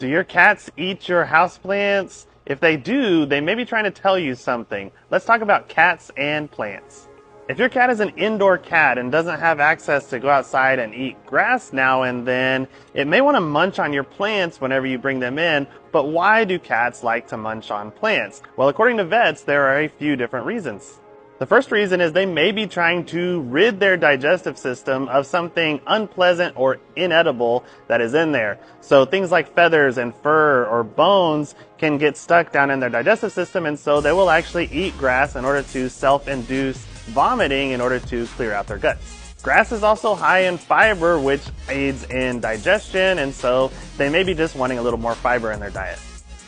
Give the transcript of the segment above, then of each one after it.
Do your cats eat your houseplants? If they do, they may be trying to tell you something. Let's talk about cats and plants. If your cat is an indoor cat and doesn't have access to go outside and eat grass now and then, it may want to munch on your plants whenever you bring them in. But why do cats like to munch on plants? Well, according to vets, there are a few different reasons. The first reason is they may be trying to rid their digestive system of something unpleasant or inedible that is in there. So things like feathers and fur or bones can get stuck down in their digestive system, and so they will actually eat grass in order to self-induce vomiting in order to clear out their guts. Grass is also high in fiber, which aids in digestion, and so they may be just wanting a little more fiber in their diet.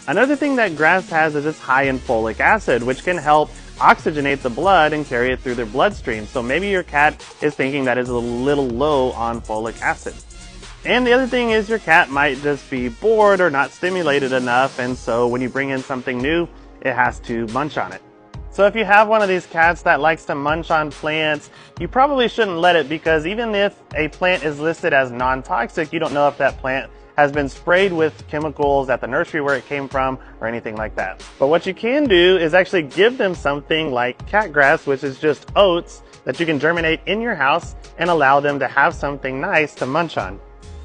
Another thing that grass has is it's high in folic acid, which can help oxygenate the blood and carry it through their bloodstream. So maybe your cat is thinking that is a little low on folic acid. And the other thing is your cat might just be bored or not stimulated enough, and so when you bring in something new, it has to munch on it. So if you have one of these cats that likes to munch on plants, you probably shouldn't let it, because even if a plant is listed as non-toxic, you don't know if that plant has been sprayed with chemicals at the nursery where it came from or anything like that. But what you can do is actually give them something like cat grass, which is just oats that you can germinate in your house and allow them to have something nice to munch on.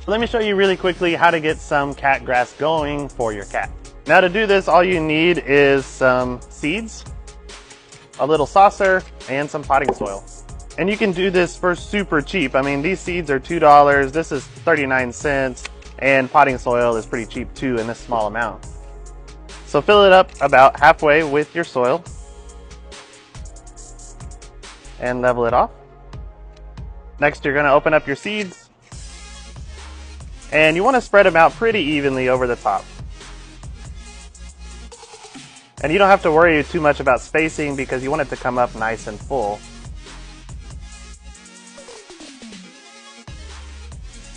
So let me show you really quickly how to get some cat grass going for your cat. Now to do this, all you need is some seeds, a little saucer, and some potting soil. And you can do this for super cheap. I mean, these seeds are $2, this is 39 cents. And potting soil is pretty cheap too in this small amount. So fill it up about halfway with your soil and level it off. Next, you're going to open up your seeds, and you want to spread them out pretty evenly over the top. And you don't have to worry too much about spacing because you want it to come up nice and full.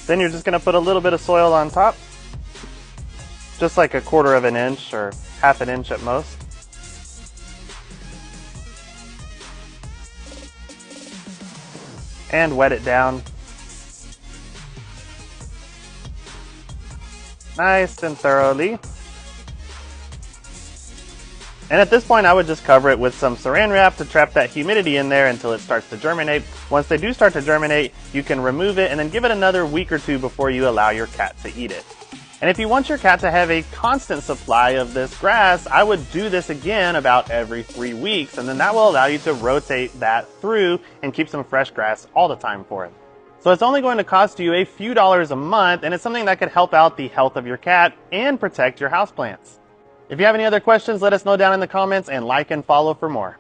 Then you're just going to put a little bit of soil on top, just like 1/4 of an inch or 1/2 inch at most. And wet it down nice and thoroughly. And at this point, I would just cover it with some saran wrap to trap that humidity in there until it starts to germinate. Once they do start to germinate, you can remove it and then give it another week or two before you allow your cat to eat it. And if you want your cat to have a constant supply of this grass, I would do this again about every 3 weeks, and then that will allow you to rotate that through and keep some fresh grass all the time for it. So it's only going to cost you a few dollars a month, and it's something that could help out the health of your cat and protect your houseplants. If you have any other questions, let us know down in the comments, and like and follow for more.